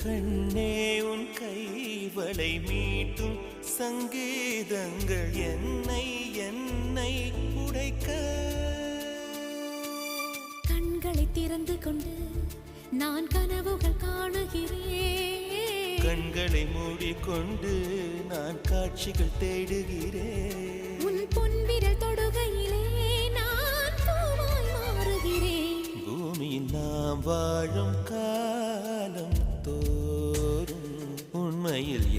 கண்ணே உன் கைவளை மீட்டும் சங்கீதங்கள் என்னை என்னை உடைக்க. கண்களை திறந்து கொண்டு நான் கனவுகள் காணுகிறேன். கண்களை மூடிக்கொண்டு நான் காட்சிகள் தேடுகிறேன். உன் பொன்விரல் தொடுகையிலே நான் பூவாய் மாறுகிறேன். பூமியில் நாம் வாழும் காலம் தோறும் உண்மையில்